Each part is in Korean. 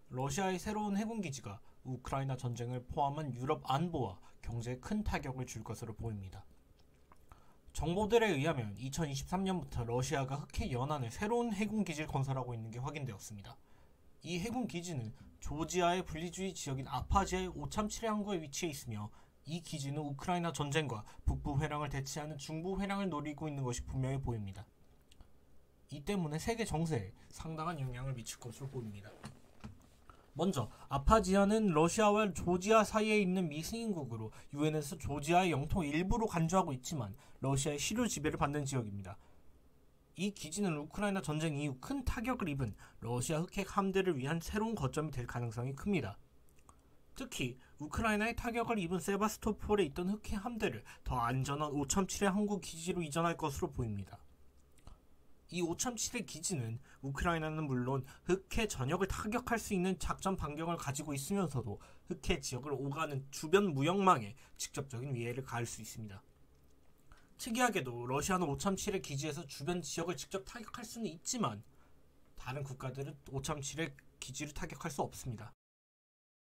러시아의 새로운 해군기지가 우크라이나 전쟁을 포함한 유럽 안보와 경제에 큰 타격을 줄 것으로 보입니다. 정보들에 의하면 2023년부터 러시아가 흑해 연안에 새로운 해군기지를 건설하고 있는 게 확인되었습니다. 이 해군기지는 조지아의 분리주의 지역인 아파지아의 오참7해 항구에 위치해 있으며 이 기지는 우크라이나 전쟁과 북부 회랑을 대체하는 중부 회랑을 노리고 있는 것이 분명해 보입니다. 이 때문에 세계 정세에 상당한 영향을 미칠 것으로 보입니다. 먼저 아파지아는 러시아와 조지아 사이에 있는 미승인국으로 유엔에서 조지아의 영토 일부로 간주하고 있지만 러시아의 실효 지배를 받는 지역입니다. 이 기지는 우크라이나 전쟁 이후 큰 타격을 입은 러시아 흑핵 함대를 위한 새로운 거점이 될 가능성이 큽니다. 특히 우크라이나의 타격을 입은 세바스토폴에 있던 흑해 함대를 더 안전한 오참7해 항구 기지로 이전할 것으로 보입니다. 이 오참7해 기지는 우크라이나는 물론 흑해 전역을 타격할 수 있는 작전 반경을 가지고 있으면서도 흑해 지역을 오가는 주변 무역망에 직접적인 위해를 가할 수 있습니다. 특이하게도 러시아는 오참7해 기지에서 주변 지역을 직접 타격할 수는 있지만 다른 국가들은 오참7해 기지를 타격할 수 없습니다.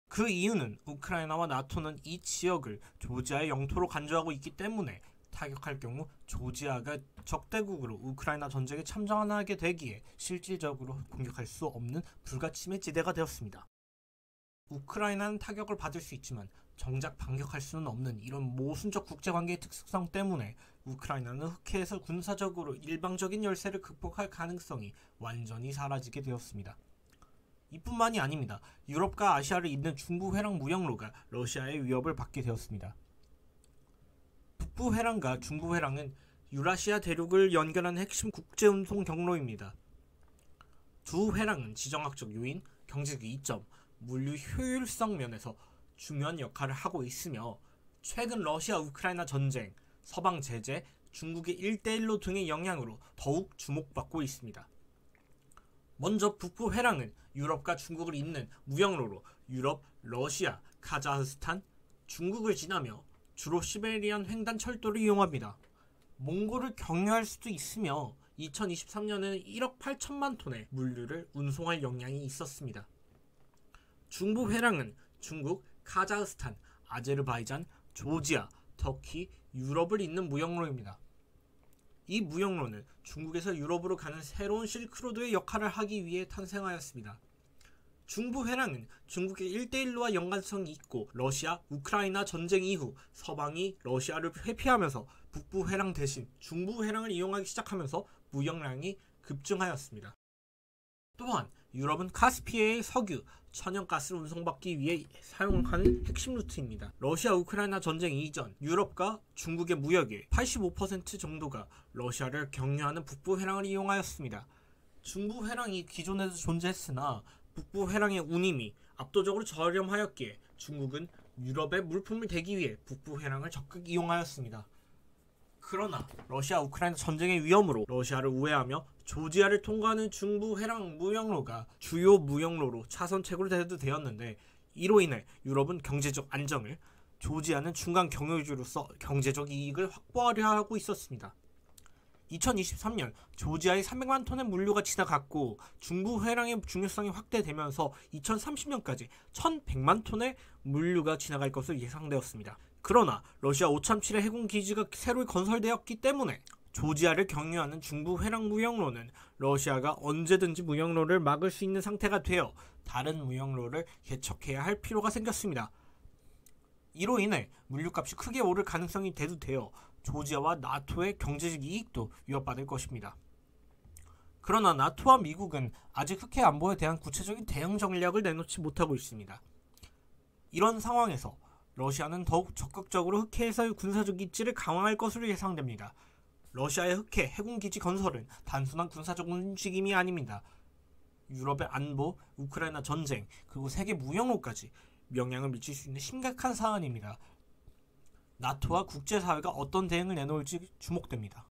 그 이유는 우크라이나와 나토는 이 지역을 조지아의 영토로 간주하고 있기 때문에 타격할 경우 조지아가 적대국으로 우크라이나 전쟁에 참전하게 되기에 실질적으로 공격할 수 없는 불가침의 지대가 되었습니다. 우크라이나는 타격을 받을 수 있지만 정작 반격할 수는 없는 이런 모순적 국제관계의 특수성 때문에 우크라이나는 흑해에서 군사적으로 일방적인 열세를 극복할 가능성이 완전히 사라지게 되었습니다. 이뿐만이 아닙니다. 유럽과 아시아를 잇는 중부 회랑 무역로가 러시아의 위협을 받게 되었습니다. 북부 회랑과 중부 회랑은 유라시아 대륙을 연결하는 핵심 국제운송 경로입니다. 두 회랑은 지정학적 요인, 경제적 이점, 물류 효율성 면에서 중요한 역할을 하고 있으며 최근 러시아 우크라이나 전쟁, 서방 제재, 중국의 1대1로 등의 영향으로 더욱 주목받고 있습니다. 먼저 북부 회랑은 유럽과 중국을 잇는 무역로로 유럽, 러시아, 카자흐스탄, 중국을 지나며 주로 시베리안 횡단 철도를 이용합니다. 몽골을 경유할 수도 있으며 2023년에는 1억 8천만 톤의 물류를 운송할 역량이 있었습니다. 중부 회랑은 중국, 카자흐스탄, 아제르바이잔, 조지아, 터키, 유럽을 잇는 무역로입니다. 이 무역로는 중국에서 유럽으로 가는 새로운 실크로드의 역할을 하기 위해 탄생하였습니다. 중부 회랑은 중국의 1대1로와 연관성이 있고 러시아, 우크라이나 전쟁 이후 서방이 러시아를 회피하면서 북부 회랑 대신 중부 회랑을 이용하기 시작하면서 무역량이 급증하였습니다. 또한 유럽은 카스피해의 석유, 천연가스를 운송받기 위해 사용하는 핵심 루트입니다. 러시아 우크라이나 전쟁 이전 유럽과 중국의 무역의 85% 정도가 러시아를 경유하는 북부 회랑을 이용하였습니다. 중부 회랑이 기존에도 존재했으나 북부 회랑의 운임이 압도적으로 저렴하였기에 중국은 유럽에 물품을 대기 위해 북부 회랑을 적극 이용하였습니다. 그러나 러시아 우크라이나 전쟁의 위험으로 러시아를 우회하며 조지아를 통과하는 중부 회랑 무역로가 주요 무역로로 차선책으로 대두되었는데 이로 인해 유럽은 경제적 안정을, 조지아는 중간 경유지로서 경제적 이익을 확보하려 하고 있었습니다. 2023년 조지아에 300만 톤의 물류가 지나갔고 중부 회랑의 중요성이 확대되면서 2030년까지 1100만 톤의 물류가 지나갈 것으로 예상되었습니다. 그러나 러시아 오참7해 해군 기지가 새로 건설되었기 때문에 조지아를 경유하는 중부 회랑 무역로는 러시아가 언제든지 무역로를 막을 수 있는 상태가 되어 다른 무역로를 개척해야 할 필요가 생겼습니다. 이로 인해 물류값이 크게 오를 가능성이 대두되어 조지아와 나토의 경제적 이익도 위협받을 것입니다. 그러나 나토와 미국은 아직 흑해 안보에 대한 구체적인 대응 전략을 내놓지 못하고 있습니다. 이런 상황에서 러시아는 더욱 적극적으로 흑해에서의 군사적 입지를 강화할 것으로 예상됩니다. 러시아의 흑해 해군기지 건설은 단순한 군사적 움직임이 아닙니다. 유럽의 안보, 우크라이나 전쟁, 그리고 세계 무역로까지 영향을 미칠 수 있는 심각한 사안입니다. 나토와 국제사회가 어떤 대응을 내놓을지 주목됩니다.